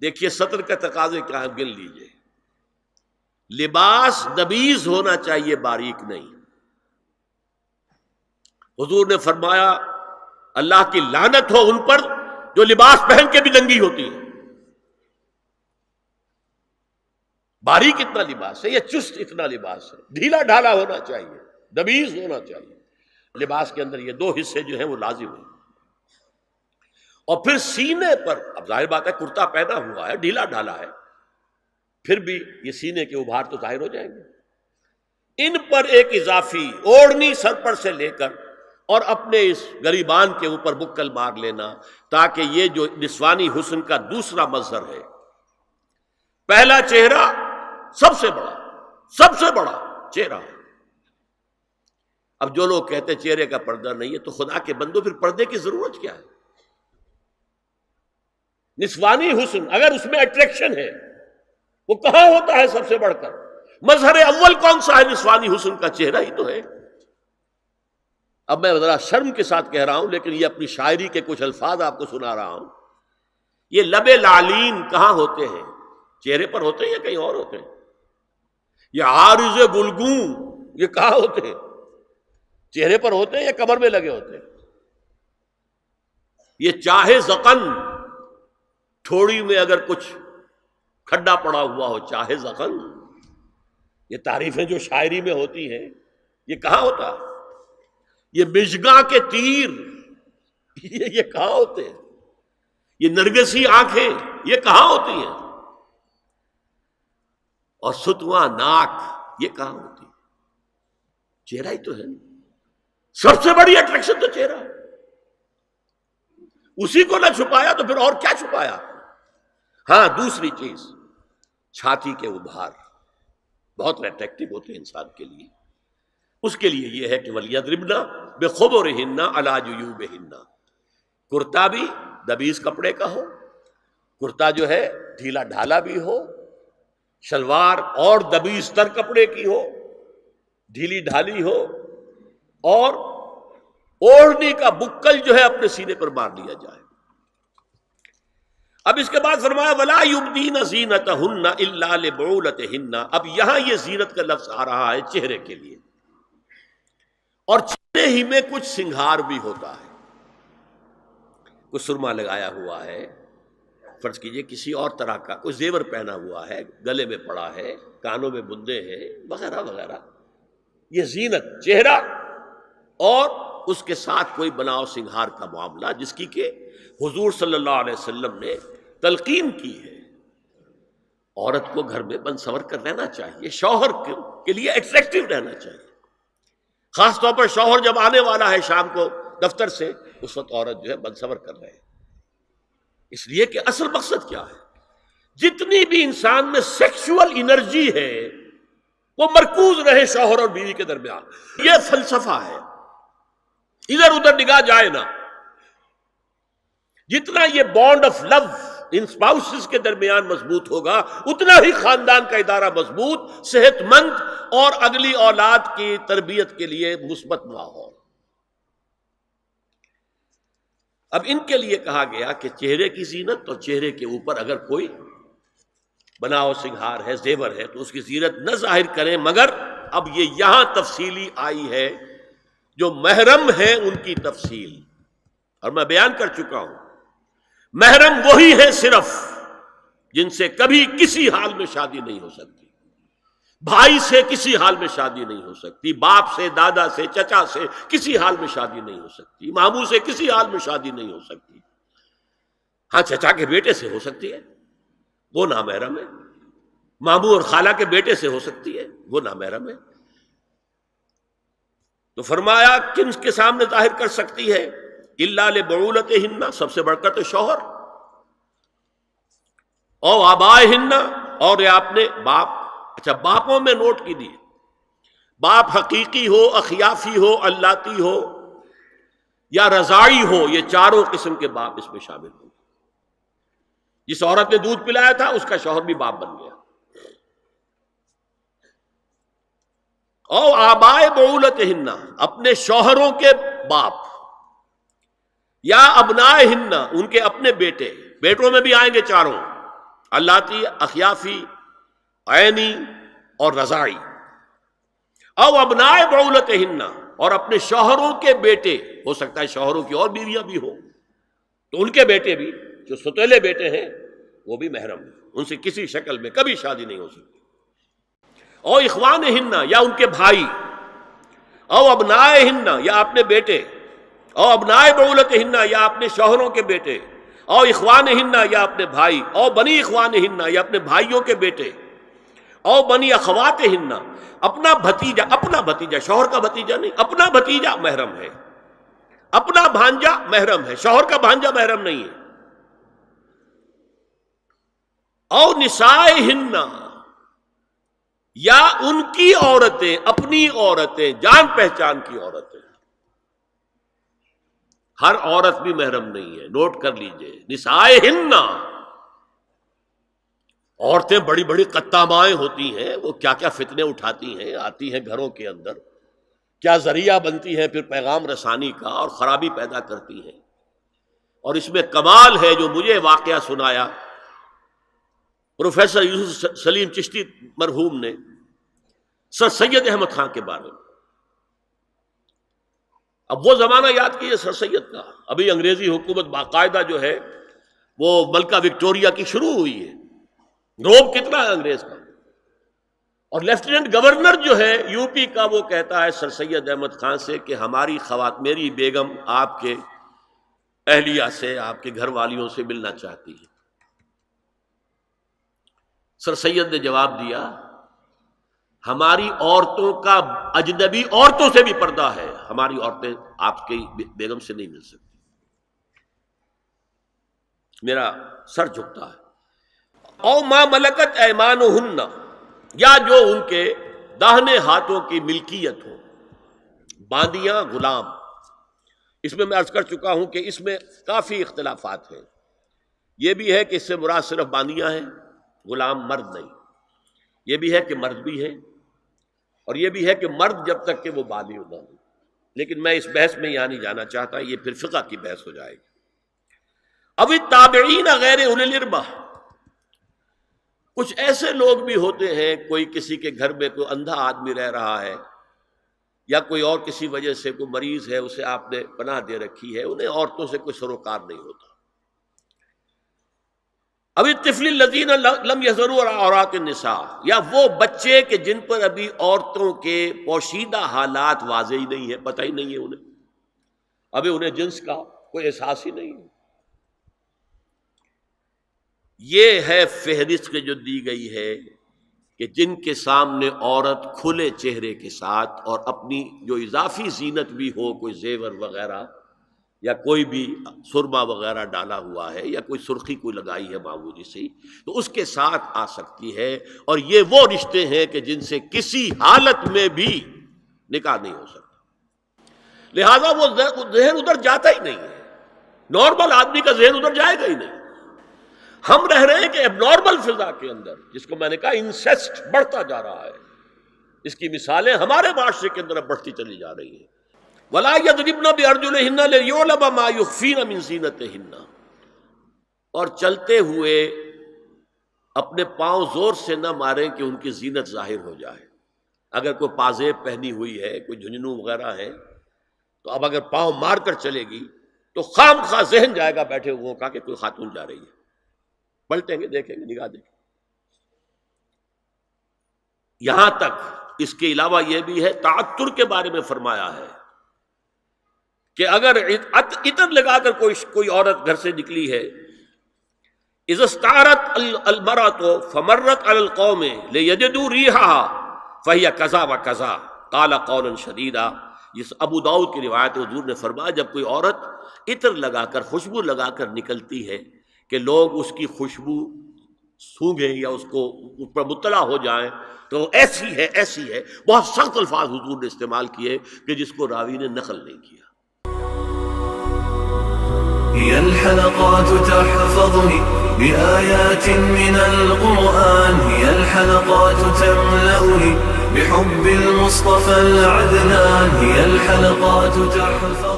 دیکھیے سطر کا تقاضے کیا ہے، گن لیجئے. لباس نبیز ہونا چاہیے، باریک نہیں. حضور نے فرمایا اللہ کی لعنت ہو ان پر جو لباس پہن کے بھی ننگی ہوتی ہے. باریک اتنا لباس ہے یا چست اتنا لباس ہے؟ ڈھیلا ڈھالا ہونا چاہیے، نبیز ہونا چاہیے. لباس کے اندر یہ دو حصے جو ہیں وہ لازم ہیں. اور پھر سینے پر، اب ظاہر بات ہے کرتا پہنا ہوا ہے، ڈھیلا ڈھالا ہے، پھر بھی یہ سینے کے ابھار تو ظاہر ہو جائیں گے. ان پر ایک اضافی اوڑھنی سر پر سے لے کر اور اپنے اس گریبان کے اوپر بکل مار لینا، تاکہ یہ جو نسوانی حسن کا دوسرا مظہر ہے، پہلا چہرہ سب سے بڑا چہرہ. اب جو لوگ کہتے چہرے کا پردہ نہیں ہے، تو خدا کے بندو پھر پردے کی ضرورت کیا ہے؟ نسوانی حسن اگر اس میں اٹریکشن ہے، وہ کہاں ہوتا ہے سب سے بڑھ کر؟ مظہر اول کون سا ہے؟ نسوانی حسن کا چہرہ ہی تو ہے. اب میں ذرا شرم کے ساتھ کہہ رہا ہوں، لیکن یہ اپنی شاعری کے کچھ الفاظ آپ کو سنا رہا ہوں. یہ لب لعلین کہاں ہوتے ہیں؟ چہرے پر ہوتے ہیں یا کہیں اور ہوتے ہیں؟ یہ عارض گلگوں یہ کہاں ہوتے ہیں؟ چہرے پر ہوتے ہیں یا کمر میں لگے ہوتے ہیں؟ یہ چاہے زقن، تھوڑی میں اگر کچھ کھڈا پڑا ہوا ہو، چاہے زقن. یہ تعریفیں جو شاعری میں ہوتی ہیں یہ کہاں ہوتا؟ یہ مژگاں کے تیر یہ کہاں ہوتے ہیں؟ یہ نرگسی آنکھیں یہ کہاں ہوتی ہیں؟ اور ستواں ناک یہ کہاں ہوتی؟ چہرہ ہی تو ہے. سب سے بڑی اٹریکشن تو چہرہ ہے. اسی کو نہ چھپایا تو پھر اور کیا چھپایا؟ ہاں دوسری چیز، چھاتی کے ابھار بہت اٹریکٹیو ہوتے ہیں انسان کے لیے. اس کے لیے یہ ہے کہ وَلْيَضْرِبْنَ بِخُمُرِهِنَّ عَلَىٰ جُيُوبِهِنَّ. کرتا بھی دبیز کپڑے کا ہو، کرتا جو ہے ڈھیلا ڈھالا بھی ہو، شلوار اور دبیز تر کپڑے کی ہو، ڈھیلی ڈھالی ہو، اور اوڑھنی کا بکل جو ہے اپنے سینے پر مار لیا جائے. اب اس کے بعد فرمایا وَلَا يُبْدِينَ زِينَتَهُنَّ إِلَّا لِبُعُولَتِهِنَّ. اب یہاں یہ زینت کا لفظ آ رہا ہے چہرے کے لیے، اور چہرے ہی میں کچھ سنگھار بھی ہوتا ہے. کوئی سرما لگایا ہوا ہے، فرض کیجئے کسی اور طرح کا کوئی زیور پہنا ہوا ہے، گلے میں پڑا ہے، کانوں میں بندے ہیں وغیرہ وغیرہ. یہ زینت چہرہ اور اس کے ساتھ کوئی بناؤ سنگھار کا معاملہ، جس کی کہ حضور صلی اللہ علیہ وسلم نے تلقین کی ہے. عورت کو گھر میں بن سنور کر رہنا چاہیے، شوہر کے لیے اٹریکٹیو رہنا چاہیے. خاص طور پر شوہر جب آنے والا ہے شام کو دفتر سے، اس وقت عورت جو ہے بن سنور کر رہے ہیں. اس لیے کہ اصل مقصد کیا ہے؟ جتنی بھی انسان میں سیکشول انرجی ہے وہ مرکوز رہے شوہر اور بیوی کے درمیان. یہ فلسفہ ہے، ادھر ادھر نگاہ جائے نہ. جتنا یہ bond of love in spouses کے درمیان مضبوط ہوگا، اتنا ہی خاندان کا ادارہ مضبوط، صحت مند اور اگلی اولاد کی تربیت کے لیے مثبت ماحول. اب ان کے لیے کہا گیا کہ چہرے کی زینت، اور چہرے کے اوپر اگر کوئی بناؤ سنگھار ہے، زیور ہے، تو اس کی زینت نہ ظاہر کریں. مگر اب یہ یہاں تفصیلی آئی ہے، جو محرم ہیں ان کی تفصیل، اور میں بیان کر چکا ہوں. محرم وہی ہے صرف جن سے کبھی کسی حال میں شادی نہیں ہو سکتی. بھائی سے کسی حال میں شادی نہیں ہو سکتی، باپ سے، دادا سے، چچا سے کسی حال میں شادی نہیں ہو سکتی، ماموں سے کسی حال میں شادی نہیں ہو سکتی. ہاں چچا کے بیٹے سے ہو سکتی ہے، وہ نامحرم ہے. ماموں اور خالہ کے بیٹے سے ہو سکتی ہے، وہ نامحرم ہے. تو فرمایا کن کے سامنے ظاہر کر سکتی ہے؟ الا لبعولتہن، سب سے بڑھ کر تو شوہر، او آبائہن، اور یہ آپ نے باپ. اچھا باپوں میں نوٹ کیجیے، باپ حقیقی ہو، اخیافی ہو، اللاتی ہو یا رضاعی ہو، یہ چاروں قسم کے باپ اس میں شامل ہوں. جس عورت نے دودھ پلایا تھا اس کا شوہر بھی باپ بن گیا. او آبائے بعولتہن، اپنے شوہروں کے باپ، یا ابنائہن، ان کے اپنے بیٹے، بیٹوں میں بھی آئیں گے چاروں. اللاتی اخیافی، عینی اور رضاعی، او ابناء بعولتہن، اور اپنے شوہروں کے بیٹے، ہو سکتا ہے شوہروں کی اور بیویاں بھی ہوں تو ان کے بیٹے بھی، جو ستیلے بیٹے ہیں وہ بھی محرم ہیں، ان سے کسی شکل میں کبھی شادی نہیں ہو سکتی، او اخوانہن، یا ان کے بھائی، او ابنائہن، یا اپنے بیٹے، او ابناء بعولتہن، یا اپنے شوہروں کے بیٹے، او اخوانہن، یا اپنے بھائی، او بنی اخوانہن، یا اپنے بھائیوں کے بیٹے، او بنی اخواتہن، اپنا بھتیجا، شوہر کا بھتیجا نہیں، اپنا بھتیجا محرم ہے، اپنا بھانجا محرم ہے، شوہر کا بھانجا محرم نہیں ہے، او نسائہن، یا ان کی عورتیں، اپنی عورتیں، جان پہچان کی عورتیں، ہر عورت بھی محرم نہیں ہے، نوٹ کر لیجئے، نسائہن، عورتیں بڑی بڑی قطامائیں ہوتی ہیں، وہ کیا کیا فتنے اٹھاتی ہیں، آتی ہیں گھروں کے اندر، کیا ذریعہ بنتی ہیں پھر پیغام رسانی کا، اور خرابی پیدا کرتی ہیں، اور اس میں کمال ہے جو مجھے واقعہ سنایا پروفیسر یوسف سلیم چشتی مرحوم نے سر سید احمد خان کے بارے میں۔ اب وہ زمانہ یاد کیجیے سر سید کا، ابھی انگریزی حکومت باقاعدہ جو ہے وہ ملکہ وکٹوریہ کی شروع ہوئی ہے، روب کتنا ہے انگریز کا، اور لیفٹیننٹ گورنر جو ہے یو پی کا وہ کہتا ہے سر سید احمد خان سے کہ ہماری میری بیگم آپ کے اہلیہ سے، آپ کے گھر والیوں سے ملنا چاہتی ہے۔ سر سید نے جواب دیا ہماری عورتوں کا اجنبی عورتوں سے بھی پردہ ہے، ہماری عورتیں آپ کی بیگم سے نہیں مل سکتی۔ میرا سر جھکتا ہے۔ او ما ملکت ایمانہن، یا جو ان کے داہنے ہاتھوں کی ملکیت ہو، باندیاں، غلام۔ اس میں عرض کر چکا ہوں کہ اس میں کافی اختلافات ہیں، یہ بھی ہے کہ اس سے مراد صرف باندیاں ہیں، غلام مرد نہیں، یہ بھی ہے کہ مرد بھی ہے، اور یہ بھی ہے کہ مرد جب تک کہ وہ بالغ نہ ہو، لیکن میں اس بحث میں یہاں نہیں جانا چاہتا، یہ پھر فقہ کی بحث ہو جائے گی۔ اب التابعین غیر اولی الاربہ، کچھ ایسے لوگ بھی ہوتے ہیں، کوئی کسی کے گھر میں کوئی اندھا آدمی رہ رہا ہے، یا کوئی اور کسی وجہ سے کوئی مریض ہے، اسے آپ نے پناہ دے رکھی ہے، انہیں عورتوں سے کوئی سروکار نہیں ہوتا۔ اب الطفل الذین لم یظہروا علی عورات النساء، یا وہ بچے کہ جن پر ابھی عورتوں کے پوشیدہ حالات واضح ہی نہیں ہے، پتہ ہی نہیں ہے انہیں، ابھی انہیں جنس کا کوئی احساس ہی نہیں ہے۔ یہ ہے فہرست کے جو دی گئی ہے کہ جن کے سامنے عورت کھلے چہرے کے ساتھ اور اپنی جو اضافی زینت بھی ہو، کوئی زیور وغیرہ یا کوئی بھی سرما وغیرہ ڈالا ہوا ہے، یا کوئی سرخی کوئی لگائی ہے معمولی سی، تو اس کے ساتھ آ سکتی ہے، اور یہ وہ رشتے ہیں کہ جن سے کسی حالت میں بھی نکاح نہیں ہو سکتا، لہذا وہ ذہن ادھر جاتا ہی نہیں ہے، نارمل آدمی کا ذہن ادھر جائے گا ہی نہیں۔ ہم رہ رہے ہیں کہ اب نارمل فضا کے اندر، جس کو میں نے کہا انسیسٹ بڑھتا جا رہا ہے، اس کی مثالیں ہمارے معاشرے کے اندر بڑھتی چلی جا رہی ہیں۔ وَلَا يَضْرِبْنَ بِأَرْجُلِهِنَّ لِيُعْلَمَ مَا يُخْفِينَ مِنْ زِينَتِهِنَّ، اور چلتے ہوئے اپنے پاؤں زور سے نہ ماریں کہ ان کی زینت ظاہر ہو جائے۔ اگر کوئی پازیب پہنی ہوئی ہے، کوئی جھنجھنو وغیرہ ہے، تو اب اگر پاؤں مار کر چلے گی تو خام خواہ ذہن جائے گا بیٹھے ہوئے کا کہ کوئی خاتون جا رہی ہے، پلٹیں گے، دیکھیں گے، نگاہ دیکھیں۔ یہاں تک اس کے علاوہ یہ بھی ہے، تعطر کے بارے میں فرمایا ہے کہ اگر عطر لگا کر کوئی عورت گھر سے نکلی ہے، اذا استعارت المرأة فمرت على القوم ليجدوا ريحها فهي كذا وكذا قال قولا شديدا۔ یہ ابو داؤد کی روایت، حضور نے فرمایا جب کوئی عورت عطر لگا کر، خوشبو لگا کر نکلتی ہے کہ لوگ اس کی خوشبو سونگیں یا اس پر مطلع ہو جائیں تو ایسی ہے، ایسی ہے، بہت سخت الفاظ حضور نے استعمال کیے کہ جس کو راوی نے نقل نہیں کیا۔ هي الحلقات تحفظني بآيات من القرآن، هي الحلقات تملأني بحب المصطفى العدنان، هي الحلقات تحفظني